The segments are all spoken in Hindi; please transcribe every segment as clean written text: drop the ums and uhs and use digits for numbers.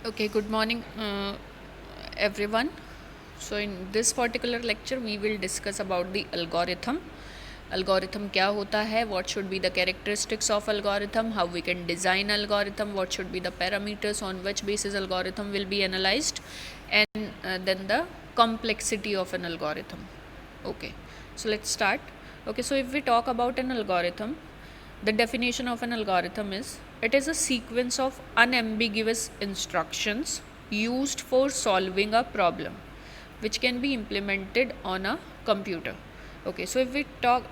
Okay, good morning, everyone. So in this particular lecture we will discuss about the algorithm. Algorithm क्या होता है, what should be the characteristics of algorithm, how we can design algorithm, what should be the parameters on which basis algorithm will be analyzed, and then the complexity of an algorithm. Okay, so let's start. Okay, so if we talk about an algorithm, the definition of an algorithm is it is a sequence of unambiguous instructions used for solving a problem which can be implemented on a computer. Okay, so if we talk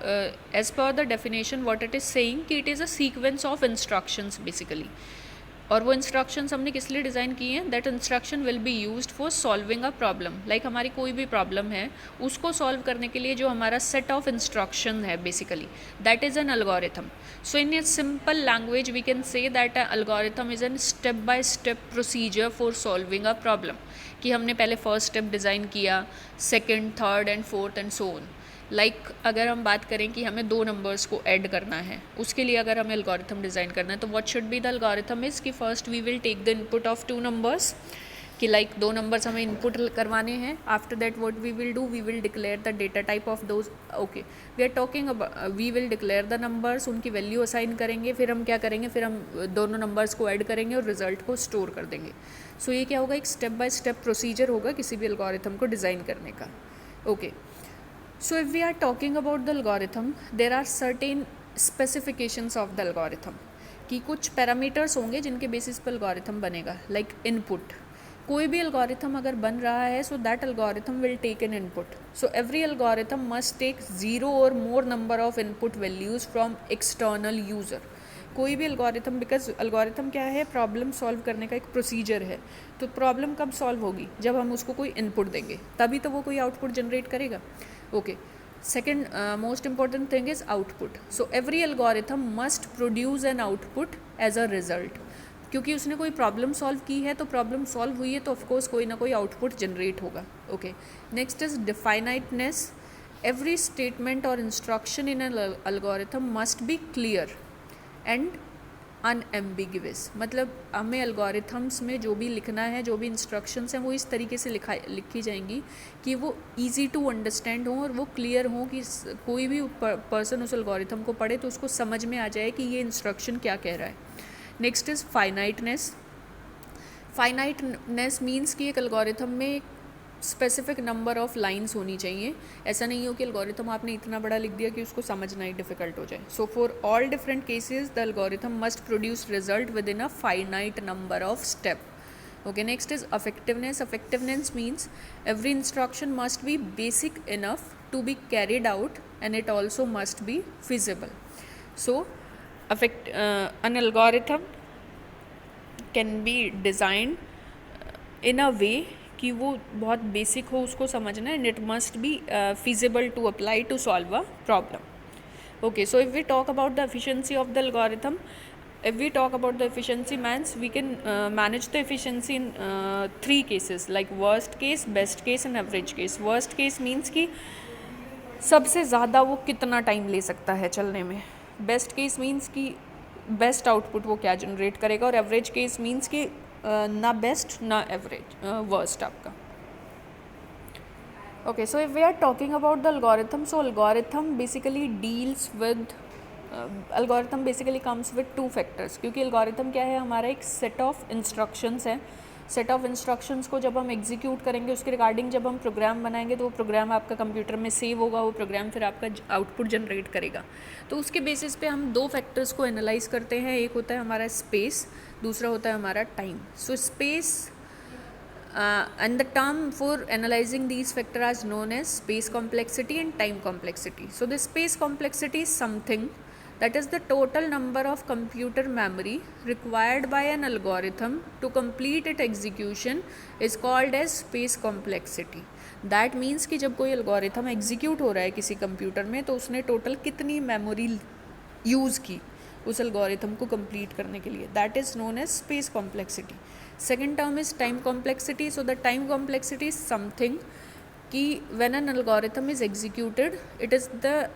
as per the definition, what it is saying कि it is a sequence of instructions basically. और वो इंस्ट्रक्शंस हमने किस लिए डिज़ाइन किए हैं, that instruction will be used for solving a problem. Like हमारी कोई भी प्रॉब्लम है उसको सॉल्व करने के लिए जो हमारा सेट ऑफ इंस्ट्रक्शन है basically, that is an algorithm. So in a simple language we can say that an algorithm is a step by step procedure for solving a problem. कि हमने पहले फर्स्ट स्टेप डिज़ाइन किया, second, third and fourth and so on. Like अगर हम बात करें कि हमें दो नंबर्स को ऐड करना है, उसके लिए अगर हमें एल्गोरिथम डिज़ाइन करना है तो what should be the algorithm is कि first we will take the input of two numbers, कि लाइक दो नंबर्स हमें इनपुट करवाने हैं. After that what we will do, we will declare the data type of those. Okay, we are talking about, we will declare the numbers, उनकी वैल्यू असाइन करेंगे, फिर हम क्या करेंगे, फिर हम दोनों नंबर्स को ऐड करेंगे और रिजल्ट को स्टोर कर देंगे. सो ये क्या होगा, एक स्टेप बाय स्टेप प्रोसीजर होगा किसी भी एल्गोरिथम को डिज़ाइन करने का. Okay, so if we are talking about the algorithm, there are certain specifications of the algorithm, कि कुछ पैरामीटर्स होंगे जिनके बेसिस पर algorithm बनेगा. लाइक इनपुट, कोई भी algorithm अगर बन रहा है so that algorithm will take an input. So every algorithm must take 0 or more number of input values from external user. कोई भी algorithm, बिकॉज algorithm क्या है, प्रॉब्लम सॉल्व करने का एक प्रोसीजर है. तो प्रॉब्लम कब सॉल्व होगी, जब हम उसको कोई इनपुट देंगे, तभी तो वो कोई आउटपुट जनरेट करेगा. Okay, second most important thing is output. So every algorithm must produce an output as a result. क्योंकि उसने कोई प्रॉब्लम सॉल्व की है तो प्रॉब्लम सॉल्व हुई है तो ऑफकोर्स कोई ना कोई आउटपुट जनरेट होगा. Okay, next is definiteness. every statement or instruction in an algorithm must be clear and unambiguous. मतलब हमें एल्गोरिथम्स में जो भी लिखना है, जो भी इंस्ट्रक्शंस हैं, वो इस तरीके से लिखी जाएंगी कि वो इजी टू अंडरस्टैंड हो और वो क्लियर हो कि कोई भी पर्सन उस एल्गोरिथम को पढ़े तो उसको समझ में आ जाए कि ये इंस्ट्रक्शन क्या कह रहा है. Next is finiteness. Finiteness means कि एक एल्गोरिथम में स्पेसिफिक नंबर ऑफ लाइंस होनी चाहिए. ऐसा नहीं हो कि एल्गोरिथम आपने इतना बड़ा लिख दिया कि उसको समझना ही डिफिकल्ट हो जाए. So for all different cases the algorithm must produce result with in a finite number of step. Okay, next is effectiveness. Effectiveness means every instruction must be basic enough to be carried out and it also must be feasible. So an algorithm can be designed in a way कि वो बहुत बेसिक हो, उसको समझना, and it must be feasible to apply to solve a problem. Okay, so if we talk about the efficiency of the algorithm, if we talk about the efficiency means we can manage the efficiency in three cases, like worst case, best case and average case. Worst case means कि सबसे ज़्यादा वो कितना टाइम ले सकता है चलने में. बेस्ट केस मीन्स कि बेस्ट आउटपुट वो क्या जनरेट करेगा, और एवरेज केस मीन्स कि ना बेस्ट ना एवरेज, वर्स्ट आपका. Okay, so if we are talking about the algorithm, so algorithm basically deals with algorithm basically comes with two factors. क्योंकि algorithm क्या है, हमारा एक set of instructions है. सेट ऑफ इंस्ट्रक्शंस को जब हम एग्जीक्यूट करेंगे, उसके रिगार्डिंग जब हम प्रोग्राम बनाएंगे तो वो प्रोग्राम आपका कंप्यूटर में सेव होगा, वो प्रोग्राम फिर आपका आउटपुट जनरेट करेगा. तो उसके बेसिस पे हम दो फैक्टर्स को एनालाइज करते हैं. एक होता है हमारा स्पेस, दूसरा होता है हमारा time. So space and the term for analyzing these factors is known as space complexity and time complexity. So the space complexity is something that is the total number of computer memory required by an algorithm to complete its execution is called as space complexity. That means कि जब कोई algorithm execute हो रहा है किसी कंप्यूटर में तो उसने टोटल कितनी मेमोरी यूज़ की उस एल्गोरिथम को कंप्लीट करने के लिए, that is known as space complexity. Second term is time complexity. So the time complexity is something कि when an algorithm is executed, it is the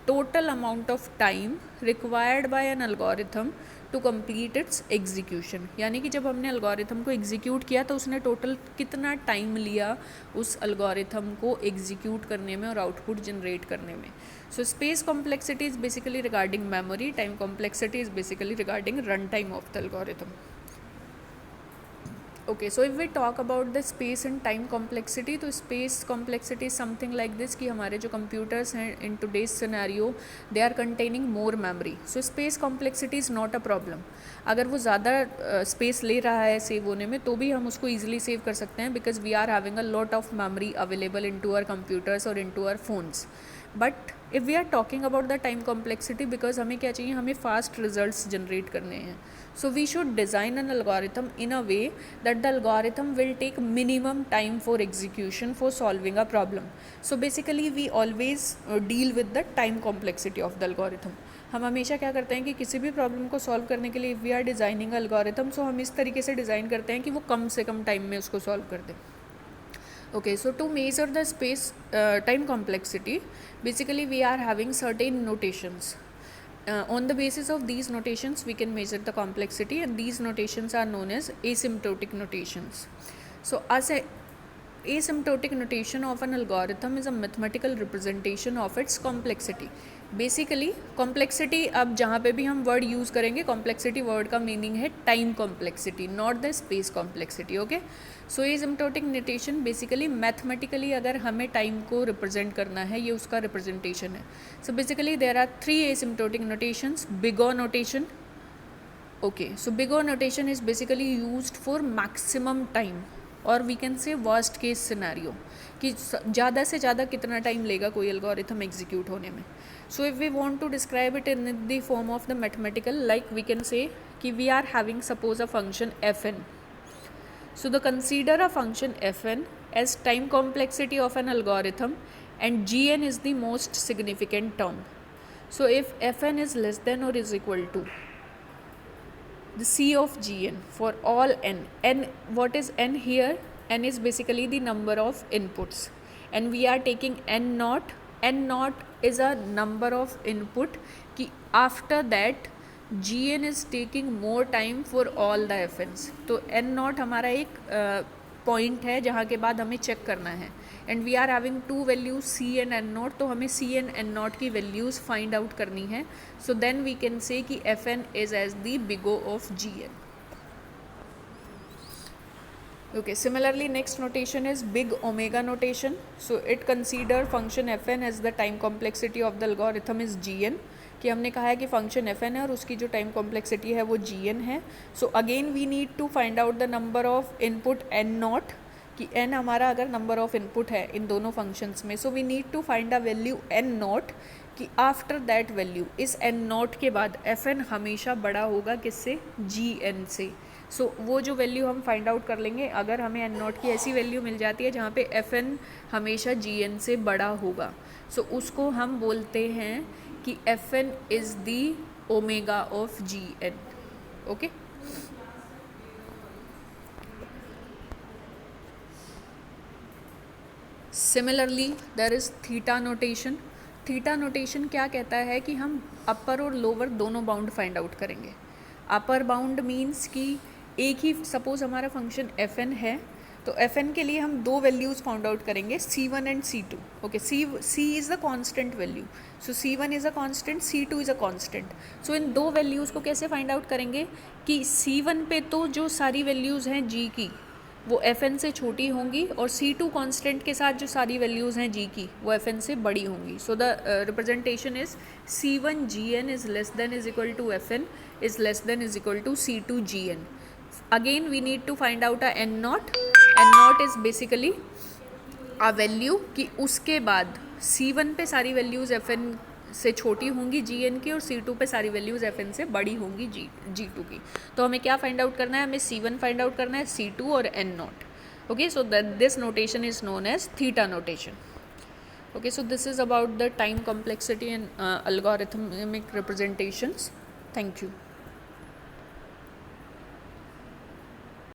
total amount of time required by an algorithm to complete its execution, यानी कि जब हमने एल्गोरिथम को एग्जीक्यूट किया तो उसने टोटल कितना टाइम लिया उस एल्गोरिथम को एग्जीक्यूट करने में और आउटपुट जनरेट करने में. So space complexity is basically regarding memory, time complexity is basically regarding run time of the algorithm. Okay, so if we talk about the space and time complexity, तो space complexity is something like this कि हमारे जो computers हैं in today's scenario they are containing more memory. So space complexity is not a problem. अगर वो ज़्यादा space ले रहा है सेव होने में तो भी हम उसको easily सेव कर सकते हैं because we are having a lot of memory available into our computers or into our phones. But if we are talking about the time complexity, because हमें क्या चाहिए, हमें फास्ट रिजल्ट्स जनरेट करने हैं. So we should design an algorithm in a way that the algorithm will take minimum time for execution for solving a problem. So basically we always deal with the time complexity of the algorithm. हम हमेशा क्या करते हैं कि किसी भी प्रॉब्लम को सॉल्व करने के लिए if we are designing algorithm, so हम इस तरीके से डिज़ाइन करते हैं कि वो कम से कम टाइम में उसको सॉल्व कर दें. Okay, so to measure the space time complexity, basically we are having certain notations. On the basis of these notations, we can measure the complexity, and these notations are known as asymptotic notations. So as a asymptotic notation of an algorithm is a mathematical representation of its complexity. Basically complexity, अब जहाँ पे भी हम वर्ड यूज़ करेंगे, कॉम्प्लेक्सिटी वर्ड का मीनिंग है time complexity, not the space complexity. Okay, so asymptotic notation basically mathematically अगर हमें टाइम को रिप्रेजेंट करना है, ये उसका रिप्रेजेंटेशन है. So basically there are 3 asymptotic notations. Big O notation. Okay, so big O notation is basically used for maximum time, और we can say worst case scenario कि ज़्यादा से ज़्यादा कितना टाइम लेगा कोई एल्गोरिथम एग्जीक्यूट होने में. So if we want to describe it in the form of the mathematical, like we can say कि we are having suppose a function fn. So the consider a function fn as time complexity of an algorithm, and gn is the most significant term. So if fn is less than or is equal to the c of gn for all n, what is n here? N is basically the number of inputs, and we are taking n naught is a number of input कि after that gn is taking more time for all the fn's. तो n naught हमारा एक पॉइंट है जहाँ के बाद हमें चेक करना है, and we are having 2 values c and n naught, तो हमें c एंड n naught की वैल्यूज़ फाइंड आउट करनी है. So then we can say कि fn is as the big O of gn. Okay, similarly next notation is big omega notation. So it consider function fn as the time complexity of the algorithm is gn, कि हमने कहा है कि फंक्शन fn है और उसकी जो टाइम कॉम्प्लेक्सिटी है वो gn है. So again we need to find out the number of input n naught, कि n हमारा अगर नंबर ऑफ इनपुट है इन दोनों फंक्शंस में, so we need to find a value n naught, कि after that value is n naught के बाद fn हमेशा बड़ा होगा किससे? gn से. सो वो जो वैल्यू हम फाइंड आउट कर लेंगे, अगर हमें n naught की ऐसी वैल्यू मिल जाती है जहाँ पे fn हमेशा gn से बड़ा होगा, सो उसको हम बोलते हैं कि fn is the omega of gn. Okay, similarly there is theta notation. Theta notation क्या कहता है कि हम अपर और लोअर दोनों बाउंड फाइंड आउट करेंगे. अपर बाउंड मीन्स कि एक ही, सपोज हमारा फंक्शन fn है, तो fn के लिए हम 2 वैल्यूज़ फाउंड आउट करेंगे, c1 and c2. Okay, c is a constant value, so c1 is a constant, c2 is a constant. So in 2 values को कैसे फाइंड आउट करेंगे कि c1 पे तो जो सारी वैल्यूज़ हैं g की वो fn से छोटी होंगी, और c2 कांस्टेंट के साथ जो सारी वैल्यूज़ हैं g की वो fn से बड़ी होंगी. So the representation is c1 gn is less than is equal to fn is less than is equal to c2 gn. Again we need to find out a n naught. n naught is basically a value कि उसके बाद c1 पे सारी वैल्यूज़ fn से छोटी होंगी gn की, और c2 पे सारी वैल्यूज़ fn से बड़ी होंगी g2 की. तो हमें क्या फाइंड आउट करना है? हमें c1 फाइंड आउट करना है, c2 और n naught. Okay, so this notation is known as theta notation. Okay, so this is about the time complexity and algorithmic representations. Thank you.